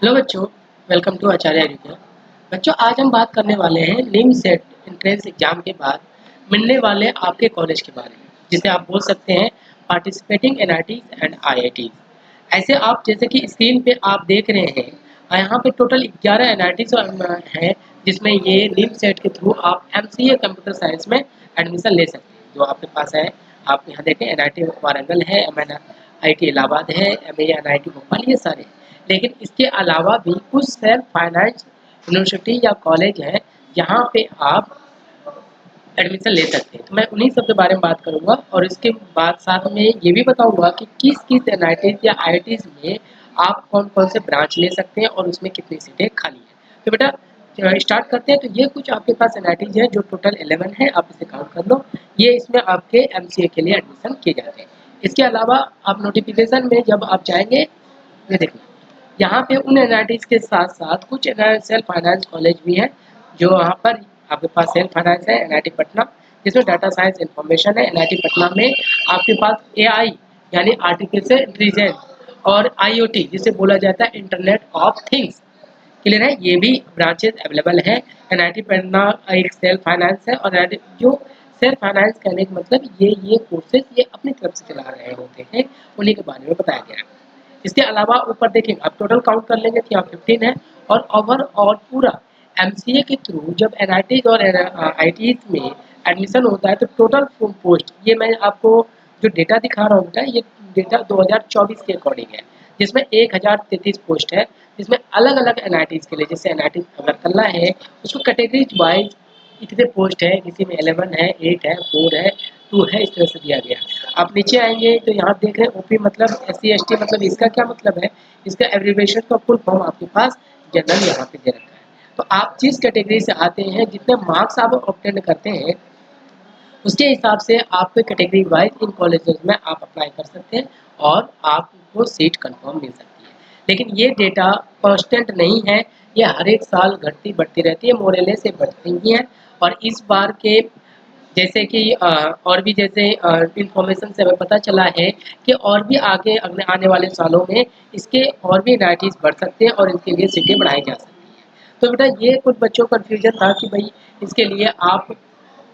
Hello बच्चों, welcome to Acharya education. बच्चों, आज हम बात करने वाले हैं नीम सेट एंट्रेंस एग्जाम के बाद मिलने वाले आपके कॉलेज के बारे में, जिसे आप बोल सकते हैं पार्टिसिपेटिंग एनआईटीज एंड आईआईटीज। ऐसे आप जैसे कि स्क्रीन पे आप देख रहे हैं, यहाँ पे टोटल 11 एनआईटीज हैं, जिसमें ये नीम सेट के थ्रू आप एमसीए कंप्यूटर साइंस में एडमिशन ले सकते हैं। जो आपके पास है, आप यहाँ देखें, एनआईटी वारंगल है, एमएनआईटी इलाहाबाद है, एमएनआईटी भोपाल, ये सारे। लेकिन इसके अलावा भी कुछ सेल्फ फाइनेंस यूनिवर्सिटी या कॉलेज है जहाँ पे आप एडमिशन ले सकते हैं। तो मैं उन्हीं सब के बारे में बात करूँगा और इसके बाद साथ में ये भी बताऊँगा कि किस किस एनआईटीज या आईआईटीज में आप कौन कौन से ब्रांच ले सकते हैं और उसमें कितनी सीटें खाली हैं। तो बेटा स्टार्ट करते हैं। तो ये कुछ आपके पास एनआईटीज है जो टोटल 11 है, आप इसे काउंट कर लो। ये इसमें आपके एमसीए के लिए एडमिशन किए जाते हैं। इसके अलावा आप नोटिफिकेशन में जब आप जाएंगे, ये देखिए, यहाँ पे उन एनआईटीज के साथ साथ कुछ सेल्फ फाइनेंस कॉलेज भी हैं, जो वहाँ पर आपके पास सेल्फ फाइनेंस है। एनआईटी पटना, जिसमें डाटा साइंस इंफॉर्मेशन है। एनआईटी पटना में आपके पास एआई यानी आर्टिफिशियल इंटेलिजेंस और आईओटी, जिसे बोला जाता है इंटरनेट ऑफ थिंग्स, क्लियर है, ये भी ब्रांचेज अवेलेबल है। एनआईटी पटना एक सेल्फ फाइनेंस है, और जो सेल्फ फाइनेंस कहने का मतलब ये कोर्सेज ये अपनी तरफ से चला रहे होते हैं, उन्हीं के बारे में बताया गया है। इसके अलावा ऊपर देखेंगे, आप टोटल काउंट कर लेंगे तो यहाँ 15 है। और ओवरऑल पूरा एमसीए के थ्रू जब एनआईटीज और आईटीज में एडमिशन होता है तो टोटल पोस्ट, ये मैं आपको जो डेटा दिखा रहा हूँ बेटा, ये डेटा 2024 के अकॉर्डिंग है, जिसमें 1033 पोस्ट है, जिसमें अलग अलग एनआईटीज के लिए, जैसे एनआईटी अगरतला है, उसको कैटेगरीज वाइज इतने पोस्ट है, किसी में 11 है, 8 है, 4 है, 2 है, इस तरह से दिया गया है। आप नीचे आएंगे तो यहाँ देख रहे हैं ओपी मतलब एससी एसटी, मतलब इसका क्या मतलब है, इसका एब्रिविएशन का फुल फॉर्म आपके पास जनरल यहाँ पे दे रखा है। तो आप जिस कैटेगरी से आते हैं, जितने मार्क्स आप ऑब्टेन करते हैं, उसके हिसाब से आपके कैटेगरी वाइज इन कॉलेजेस में आप अप्लाई कर सकते हैं और आपको सीट कंफर्म मिल सकती है। लेकिन ये डेटा कांस्टेंट नहीं है, ये हर एक साल घटती बढ़ती रहती है, मोरेले से बढ़ती ही है। और इस बार के जैसे कि और भी जैसे इंफॉर्मेशन से हमें पता चला है कि और भी आगे अगले आने वाले सालों में इसके और भी एनआईटीज बढ़ सकते हैं और इनके लिए सीटें बढ़ाई जा सकती हैं। तो बेटा ये कुछ बच्चों को कन्फ्यूजन था कि भाई इसके लिए आप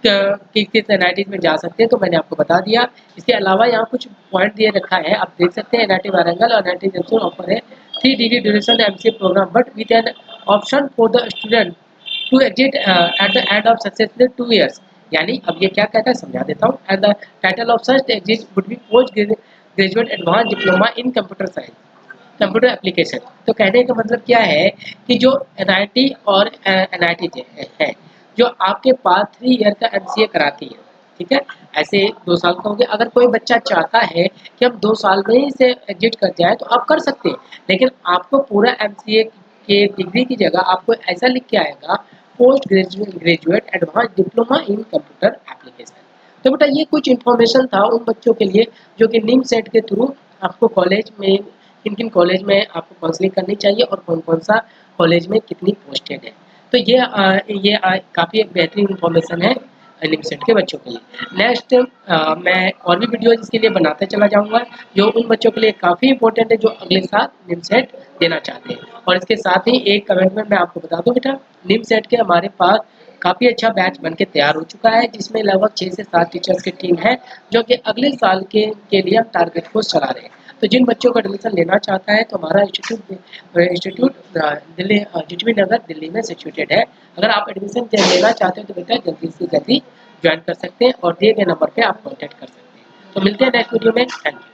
किस किस एनआईटीज में जा सकते हैं, तो मैंने आपको बता दिया। इसके अलावा यहाँ कुछ पॉइंट दिए रखा है, आप देख सकते हैं। एनआईटी वारंगल और एनआईटी जंक्शन ऑफर है 3 degree duration MCA program, but with an option for the student to exit at the end of successful 2 years. यानी अब ये क्या कहता है, समझा देता हूँ। And the title of such exit would be post graduate advance diploma in computer science, computer application. तो कहने का मतलब क्या है कि जो एनआईटी और एनआईटी है, जो आपके पास 3 ईयर का एमसीए कराती है, ठीक है, ऐसे 2 साल का होंगे। अगर कोई बच्चा चाहता है कि हम 2 साल में ही से एग्जिट कर जाए तो आप कर सकते हैं, लेकिन आपको पूरा एमसीए के डिग्री की जगह आपको ऐसा लिख के आएगा post graduate advance diploma in computer application. तो बेटा ये कुछ इन्फॉर्मेशन था उन बच्चों के लिए जो कि निम सेट के थ्रू आपको कॉलेज में, किन किन कॉलेज में आपको काउंसलिंग करनी चाहिए और कौन कौन सा कॉलेज में कितनी पोस्टेड है। तो ये काफ़ी एक बेहतरीन इन्फॉर्मेशन है निमसेट के बच्चों के लिए। नेक्स्ट मैं और भी वीडियो इसके लिए बनाते चला जाऊंगा, जो उन बच्चों के लिए काफ़ी इंपॉर्टेंट है जो अगले साल निमसेट देना चाहते हैं। और इसके साथ ही एक कमेंट में मैं आपको बता दूं बेटा, निमसेट के हमारे पास काफ़ी अच्छा बैच बन के तैयार हो चुका है, जिसमें लगभग 6 से 7 टीचर्स की टीम है, जो कि अगले साल के लिए हम टारगेट को चला रहे हैं। तो जिन बच्चों को एडमिशन लेना चाहता है तो हमारा इंस्टीट्यूट दिल्ली जिटवी नगर दिल्ली में सिचुएटेड है। अगर आप एडमिशन लेना चाहते हैं तो बेटा जल्दी से जल्दी ज्वाइन कर सकते हैं और दिए गए नंबर पे आप कॉन्टैक्ट कर सकते हैं। तो मिलते हैं नेक्स्ट वीडियो में। Thank you.